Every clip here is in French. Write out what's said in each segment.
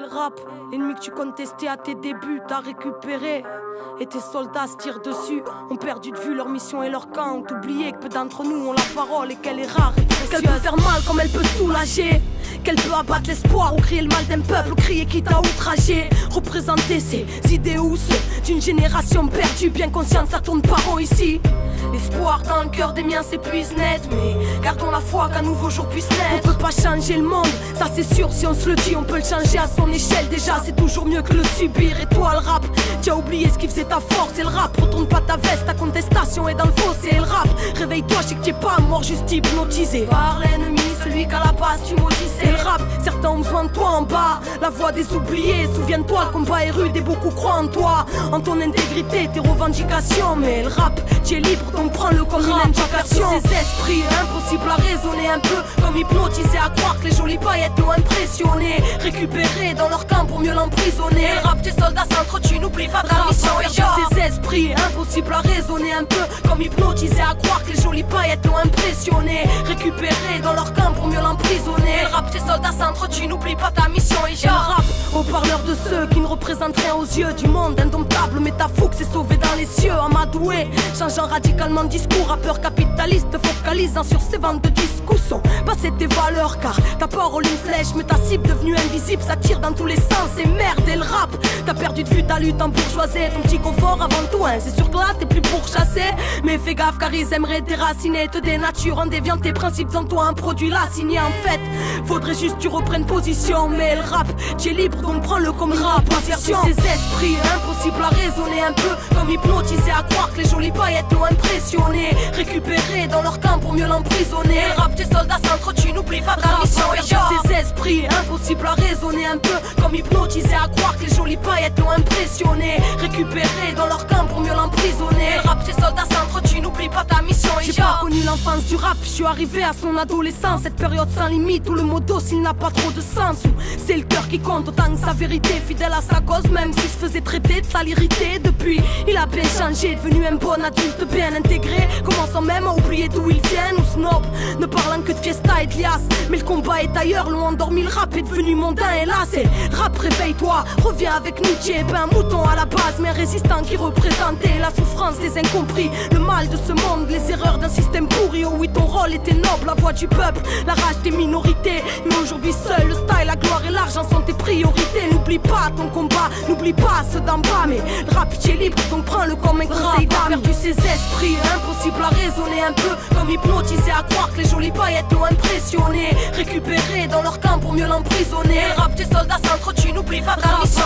rap, l'ennemi que tu contestais à tes débuts, t'as récupéré. Et tes soldats se tirent dessus, ont perdu de vue leur mission et leur camp. Ont oublié que peu d'entre nous ont la parole et qu'elle est rare et précieuse. Qu'elle peut faire mal comme elle peut soulager, qu'elle peut abattre l'espoir ou crier le mal d'un peuple, ou crier qui t'a outragé. Représenter ces idées ou ceux d'une génération perdue, bien consciente ça tourne pas rond ici. L'espoir dans le cœur des miens s'épuise net, mais gardons la foi qu'un nouveau jour puisse naître. On peut pas changer le monde, ça c'est sûr, si on se le dit on peut le changer à son échelle. Déjà c'est toujours mieux que le subir. Et toi le rap, tu as oublié ce qui faisait ta force. Et le rap, retourne pas ta veste, ta contestation est dans le fossé. Et le rap, réveille-toi, je sais que t'es pas mort, juste hypnotisé par l'ennemi, celui qu'à la base tu maudissais. Et le rap, certains ont besoin de toi en bas, la voix des oubliés. Souviens-toi, le combat est rude et beaucoup croient en toi, en ton intégrité, tes revendications. Mais le rap, tu es libre, donc prends-le comme une invocation. Ces esprits, impossible à raisonner, un peu comme hypnotisé à croire que les jolies paillettes l'ont impressionné. Récupéré dans leur camp pour mieux l'emprisonner. Le rap, tes soldats s'entretuent, n'oublie pas ta mission. Ces esprits, impossible à raisonner, un peu comme hypnotisé à croire que les jolies paillettes l'ont impressionné. Récupéré dans leur camp pour mieux l'emprisonner. Le rap, tes soldats s'entretuent, n'oublie pas ta mission. Et le rap, au parleur de ceux qui ne représentent rien aux yeux du monde indomptable, mais ta fougue s'est sauvée dans les cieux. Amadoué, changeant radicalement de discours, rappeur capitaliste focalisant sur ses ventes de disques. Sont passées tes valeurs car ta parole une flèche, mais ta cible devenue invisible, ça tire dans tous les sens. Et merde, et le rap, t'as perdu de vue ta lutte en bourgeoisie, ton petit confort avant tout, hein. C'est sûr que là t'es plus pourchassé, mais fais gaffe car ils aimeraient déraciner, te dénaturent en déviant tes principes en toi, un produit là signé. En fait, faudrait juste que tu reprennes position. Mais le rap, tu es libre donc prends-le comme une position. Ces esprits, impossible à raisonner, un peu comme hypnotisé à croire que les jolies paillettes l'ont impressionné. Récupéré dans leur camp pour mieux l'emprisonner. Le rap, tes soldats s'entretuent, n'oublie pas ta mission. Ces esprits, impossible à raisonner, un peu comme hypnotisé à croire que les jolies paillettes l'ont impressionné. Récupéré dans leur camp pour mieux l'emprisonner. Le rap, tes soldats s'entretuent, n'oublie pas ta mission. J'ai pas connu l'enfance du rap, je suis arrivé à son adolescence. Cette période sans limite où le mot dos s'il n'a pas trop de sens, où c'est le cœur qui compte autant que sa vérité. Fidèle à sa cause même s'il se faisait traiter de salirité. Depuis il a bien changé, devenu un bon adulte bien intégré, commençant même à oublier d'où il vient. Ou snob, ne parlant que de fiesta et de liasse. Mais le combat est ailleurs, l'ont endormi, le rap est devenu mondain. Et là c'est rap, réveille-toi, reviens avec nous. Tu es un mouton à la base, mais un résistant qui représentait la souffrance des incompris, le mal de ce monde, les erreurs d'un système pourri. Oh oui, ton rôle était noble, la voix du peuple, la rage des minorités. Mais aujourd'hui seul le style, la gloire et l'argent sont tes priorités. N'oublie pas ton combat, n'oublie pas ceux d'en bas. Mais le rap tu es libre, donc prends-le comme un conseil d'âme. Perdu ses esprits, impossible à raisonner, un peu comme hypnotisé à croire que les jolies paillettes l'ont impressionné. Récupéré dans leur camp pour mieux l'emprisonner. Le rap, tes soldats s'entretuent, n'oublie pas ta mission.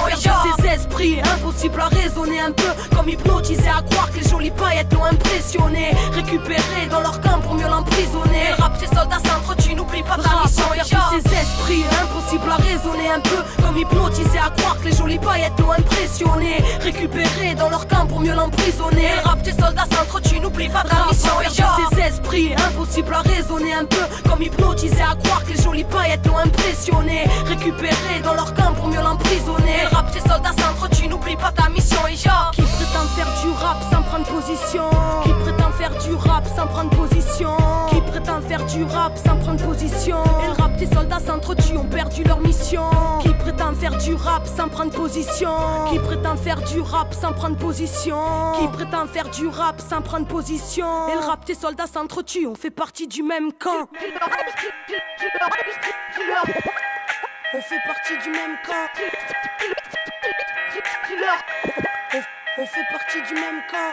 Ses esprits, impossible à raisonner, un peu comme hypnotisé à croire que les jolies paillettes l'ont impressionné. Récupéré dans leur camp pour mieux l'emprisonner. Le rap, tes soldats s'entretuent, n'oublie pas ta mission. Ses esprits, impossible à raisonner, un peu comme hypnotisé à croire que les jolies paillettes l'ont impressionné. Récupéré dans leur camp pour mieux l'emprisonner. Le rap, tes soldats s'entretuent, n'oublie pas ta mission. Ses esprits, impossible à raisonner, un peu comme hypnotisé à croire que les jolies paillettes l'ont impressionné. Récupéré dans leur camp pour mieux l'emprisonner. Le rap, tes soldats s'entretuent, n'oublie pas ta mission. Qui prétend faire du rap sans prendre position? Qui prétend faire du rap sans prendre position? Qui prétend faire du rap sans prendre position? Et le rap, tes soldats s'entretuent, ont perdu leur mission. Qui prétend faire du rap sans prendre position? Qui prétend faire du rap sans prendre position? Qui prétend faire du rap sans prendre position? Et le rap, tes soldats s'entretuent, on fait partie du même camp. On fait partie du même camp. On fait partie du même camp.